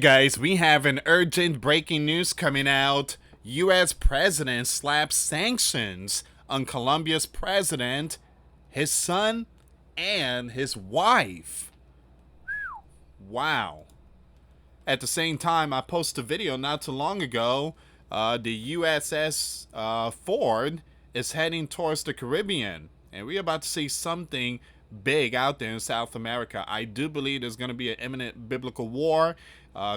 Guys, we have an urgent breaking news coming out. US president slaps sanctions on Colombia's president, his son, and his wife. Wow. At the same time, I posted a video not too long ago. The USS Ford is heading towards the Caribbean, and we're about to see something big out there in South America. I do believe there's going to be an imminent biblical war.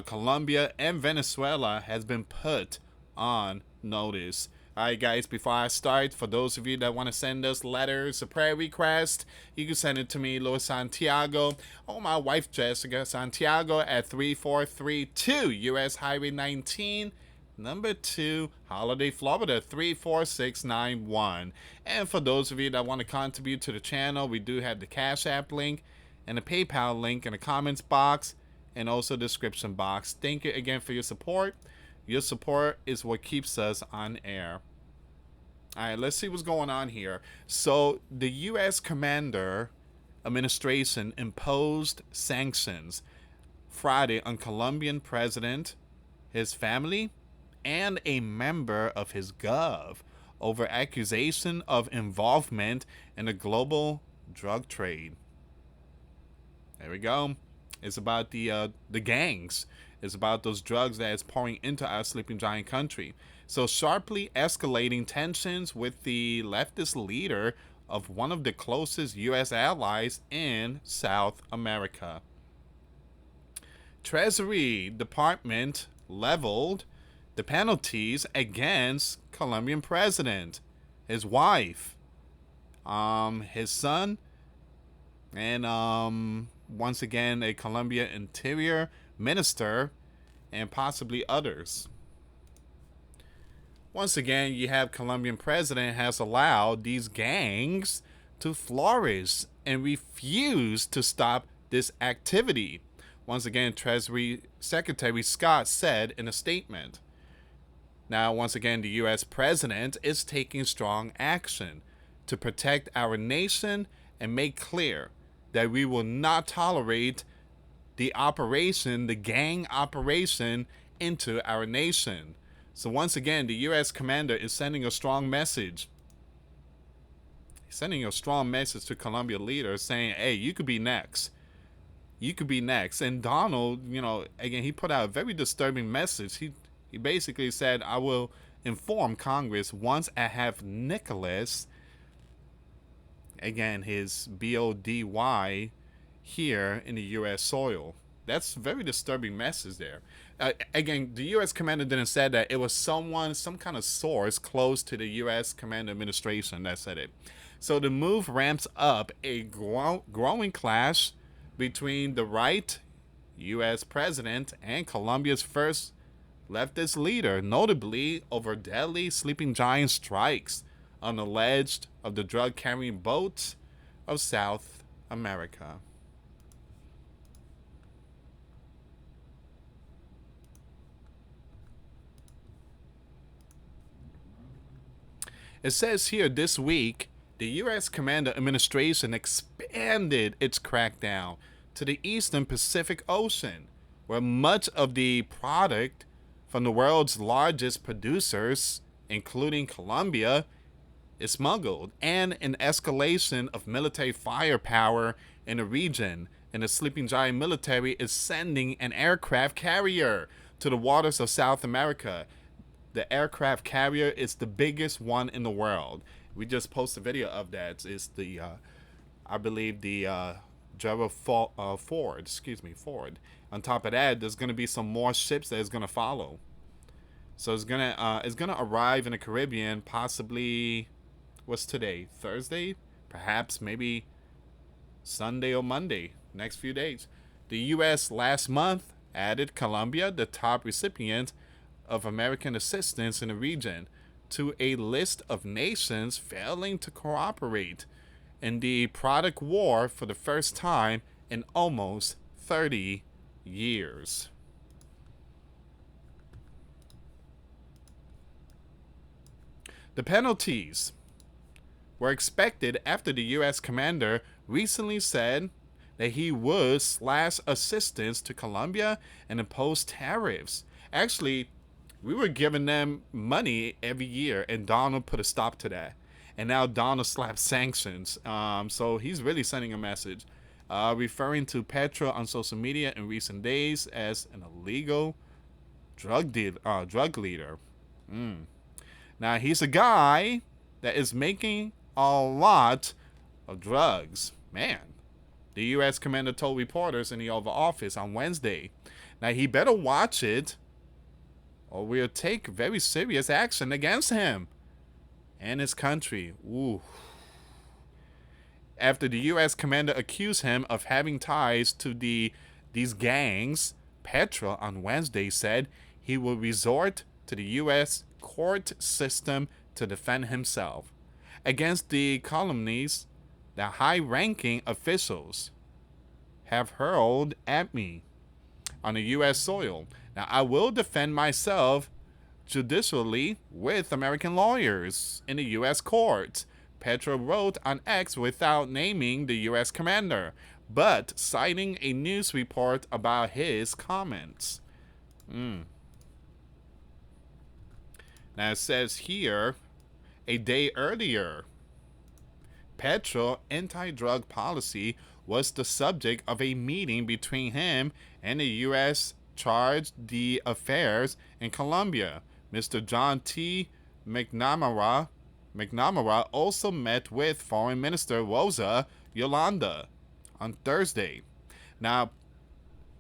Colombia and Venezuela has been put on notice. Alright guys, before I start, for those of you that want to send us letters, a prayer request, you can send it to me, US Santiago, or my wife Jessica Santiago at 3432 US Highway 19, number 2, Holiday, Florida 34691. And for those of you that want to contribute to the channel, we do have the Cash App link and the PayPal link in the comments box and also description box. Thank you again for your support. Your support is what keeps us on air. All right, let's see what's going on here. So the U.S. Commander administration imposed sanctions Friday on Colombian president, his family, and a member of his gov over accusation of involvement in the global drug trade. There we go. It's about the gangs. It's about those drugs that is pouring into our sleeping giant country. So sharply escalating tensions with the leftist leader of one of the closest U.S. allies in South America. Treasury Department leveled the penalties against Colombian president, his wife, his son, and once again a Colombia interior minister, and possibly others. Once again, you have Colombian president has allowed these gangs to flourish and refuse to stop this activity. Once again, Treasury Secretary Scott said in a statement. Now, once again, the U.S. president is taking strong action to protect our nation and make clear that we will not tolerate the gang operation into our nation. So once again, the U.S. commander is sending a strong message. He's sending a strong message to Colombia leaders saying, hey, you could be next. You could be next. And Donald, again, he put out a very disturbing message. He basically said, I will inform Congress once I have Nicholas, again, his BODY, here in the U.S. soil. That's a very disturbing message there. Again, the U.S. commander didn't say that. It was some kind of source close to the U.S. commander administration that said it. So the move ramps up a growing clash between the right U.S. president and Colombia's first leftist leader, notably over deadly sleeping giant strikes on the ledge of the drug-carrying boats of South America. It says here this week, the U.S. Commander Administration expanded its crackdown to the Eastern Pacific Ocean, where much of the product from the world's largest producers, including Colombia, is smuggled, and an escalation of military firepower in the region. And the sleeping giant military is sending an aircraft carrier to the waters of South America. The aircraft carrier is the biggest one in the world. We just posted a video of that. It's the, I believe the Ford. On top of that, there's going to be some more ships that is going to follow. So it's gonna arrive in the Caribbean possibly, what's today? Thursday? Perhaps maybe Sunday or Monday. Next few days. The U.S. last month added Colombia, the top recipient of American assistance in the region, to a list of nations failing to cooperate in the product war for the first time in almost 30 years. The penalties were expected after the U.S. commander recently said that he would slash assistance to Colombia and impose tariffs. Actually, we were giving them money every year, and Donald put a stop to that. And now Donald slapped sanctions. So he's really sending a message, referring to Petro on social media in recent days as an illegal drug leader. Now he's a guy that is making a lot of drugs. Man, the U.S. commander told reporters in the Oval Office on Wednesday. Now he better watch it, or we'll take very serious action against him and his country. Ooh. After the U.S. commander accused him of having ties to these gangs, Petro on Wednesday said he will resort to the U.S. court system to defend himself against the calumnies that high-ranking officials have hurled at me on the U.S. soil. Now, I will defend myself judicially with American lawyers in the U.S. courts, Petro wrote on X without naming the U.S. commander, but citing a news report about his comments. Now it says here, a day earlier, Petro anti-drug policy was the subject of a meeting between him and the U.S. charged the affairs in Colombia. Mr. John T. McNamara also met with Foreign Minister Rosa Yolanda on Thursday. Now,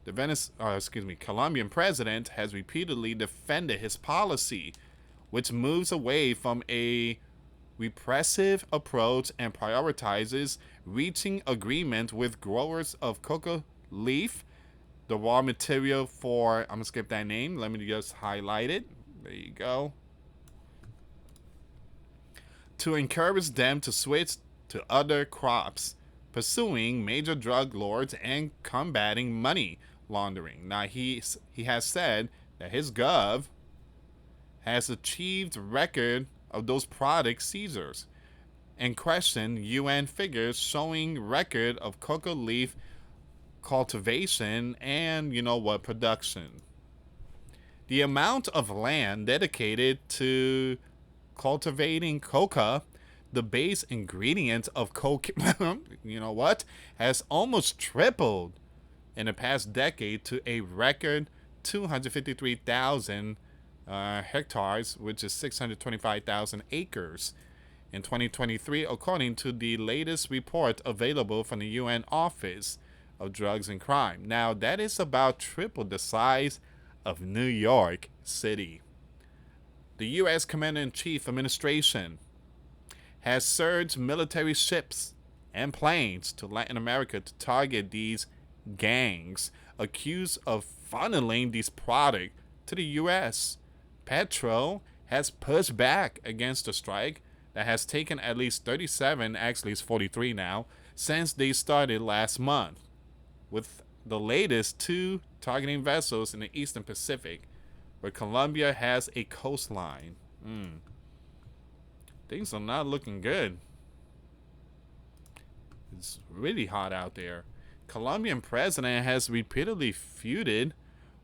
the Colombian president has repeatedly defended his policy, which moves away from a repressive approach and prioritizes reaching agreement with growers of coca leaf, the raw material for, I'm going to skip that name, let me just highlight it. There you go. To encourage them to switch to other crops, pursuing major drug lords and combating money laundering. Now, he has said that his gov has achieved record of those product seizures and questioned UN figures showing record of coca leaf cultivation and, production. The amount of land dedicated to cultivating coca, the base ingredient of coca, has almost tripled in the past decade to a record 253,000 hectares, which is 625,000 acres in 2023, according to the latest report available from the UN Office of Drugs and Crime. Now, that is about triple the size of New York City. The U.S. Commander-in-Chief Administration has surged military ships and planes to Latin America to target these gangs accused of funneling these products to the U.S. Petro has pushed back against the strike that has taken at least 37, actually it's 43 now, since they started last month, with the latest 2 targeting vessels in the Eastern Pacific, where Colombia has a coastline. Things are not looking good. It's really hot out there. Colombian president has repeatedly feuded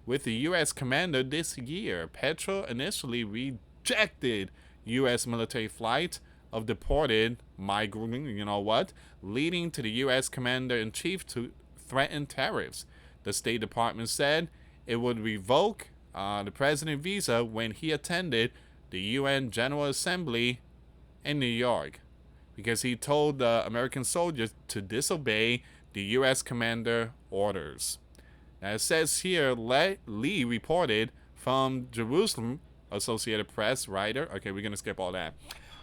with the U.S. commander this year. Petro initially rejected U.S. military flight of deported migrants, leading to the U.S. commander-in-chief to threaten tariffs. The State Department said it would revoke the president's visa when he attended the UN General Assembly in New York because he told the American soldiers to disobey the U.S. commander orders. Now it says here, Lee reported from Jerusalem, Associated Press writer. Okay, we're going to skip all that.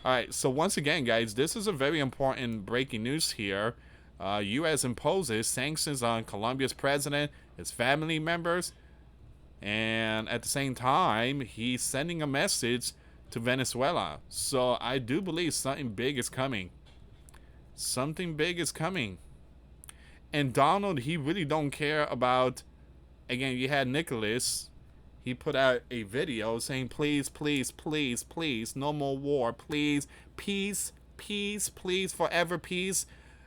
All right, so once again, guys, this is a very important breaking news here. U.S. imposes sanctions on Colombia's president, his family members, and at the same time, he's sending a message to Venezuela. So I do believe something big is coming. Something big is coming. And Donald, he really don't care about, again, you had Nicholas, he put out a video saying, please, please, please, please, no more war, please, peace, peace, please, forever peace.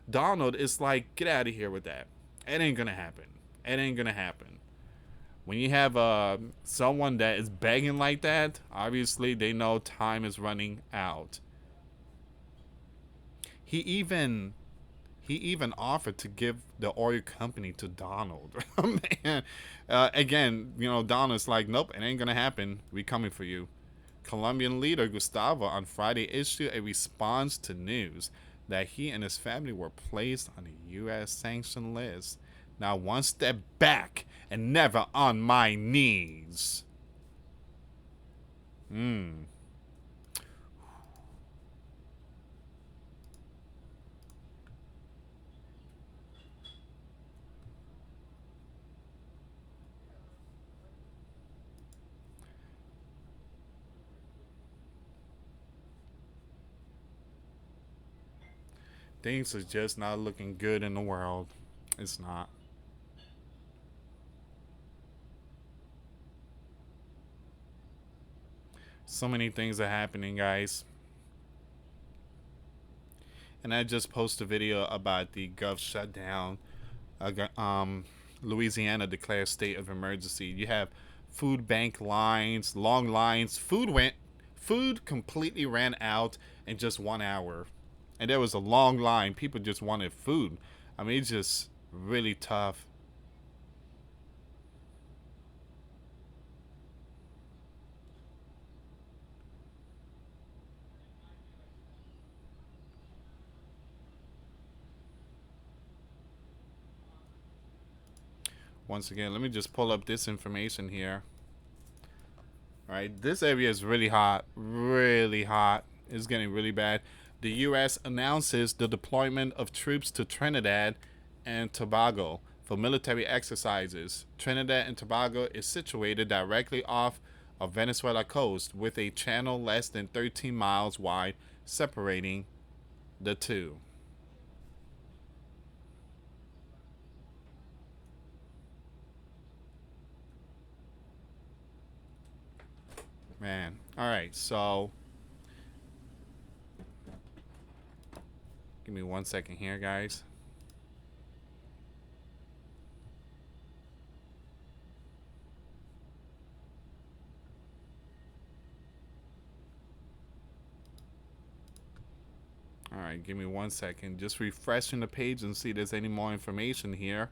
Donald is like, get out of here with that. It ain't gonna happen. It ain't gonna happen. When you have someone that is begging like that, obviously they know time is running out. He even he even offered to give the oil company to Donald. Man, again, Donald's like, nope, it ain't gonna happen. We coming for you. Colombian leader Gustavo on Friday issued a response to news that he and his family were placed on a U.S. sanction list. Now, one step back and never on my knees. Hmm. Things are just not looking good in the world. It's not. So many things are happening, guys. And I just posted a video about the Gulf shutdown. Louisiana declares state of emergency. You have food bank lines, long lines. Food completely ran out in just 1 hour, and there was a long line. People just wanted food. I mean, it's just really tough. Once again, let me just pull up this information here. All right, this area is really hot, really hot. It's getting really bad. The U.S. announces the deployment of troops to Trinidad and Tobago for military exercises. Trinidad and Tobago is situated directly off of Venezuela coast with a channel less than 13 miles wide separating the two. Man, all right, so give me 1 second here, guys. All right, give me 1 second. Just refreshing the page and see if there's any more information here.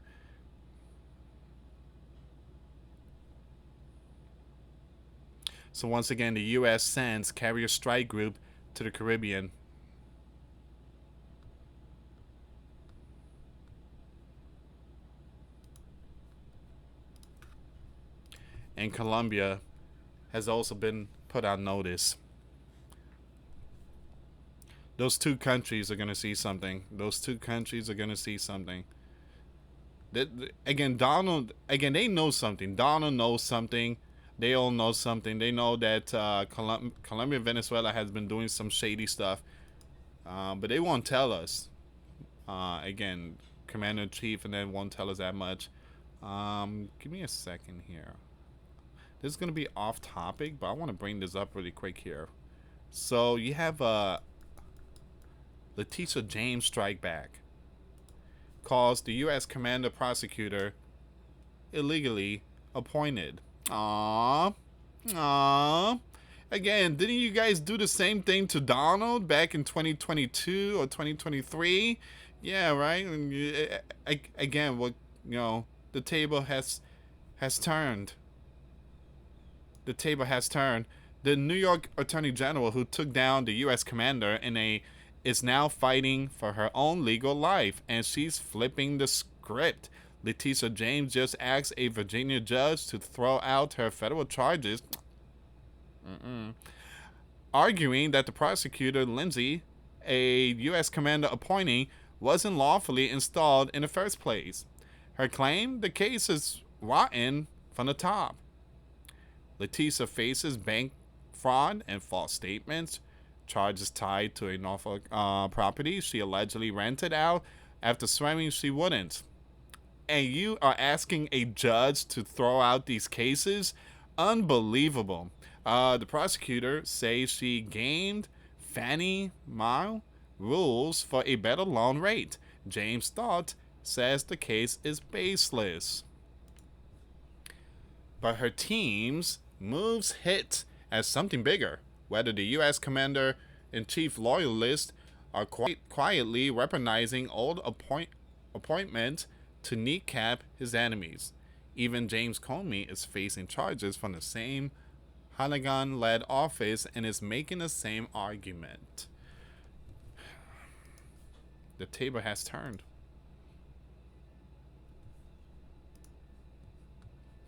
So once again, the U.S. sends carrier strike group to the Caribbean. And Colombia has also been put on notice. Those two countries are going to see something. Those two countries are going to see something. Again, they know something. Donald knows something. They all know something. They know that Colombia and Venezuela has been doing some shady stuff. But they won't tell us. Again, Commander-in-Chief, and then won't tell us that much. Give me a second here. This is going to be off topic, but I want to bring this up really quick here. So you have Leticia James strike back. Calls the U.S. commander prosecutor illegally appointed. Aww. Again, didn't you guys do the same thing to Donald back in 2022 or 2023? Yeah, right. Again, the table has turned. The table has turned. The New York Attorney General, who took down the U.S. commander is now fighting for her own legal life, and she's flipping the script. Leticia James just asked a Virginia judge to throw out her federal charges, arguing that the prosecutor, Lindsay, a U.S. commander appointee, wasn't lawfully installed in the first place. Her claim: the case is rotten from the top. Leticia faces bank fraud and false statements, charges tied to a Norfolk property she allegedly rented out after swearing she wouldn't. And you are asking a judge to throw out these cases? Unbelievable. The prosecutor says she gamed Fannie Mae rules for a better loan rate. James thought says the case is baseless. But her team's moves hit as something bigger, whether the U.S. Commander-in-Chief loyalists are quite quietly weaponizing old appointment to kneecap his enemies. Even James Comey is facing charges from the same Hannigan-led office and is making the same argument. The table has turned.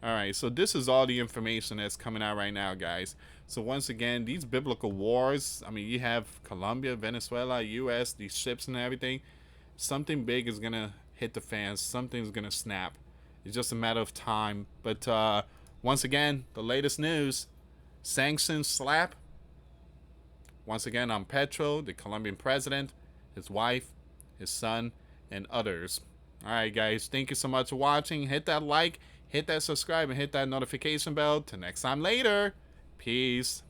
Alright, so this is all the information that's coming out right now, guys. So once again, these biblical wars, I mean, you have Colombia, Venezuela, US, these ships and everything. Something big is going to hit the fans. Something's going to snap. It's just a matter of time. But once again, the latest news, sanctions slap. Once again, on Petro, the Colombian president, his wife, his son, and others. Alright, guys, thank you so much for watching. Hit that like, hit that subscribe, and hit that notification bell. Till next time later. Peace.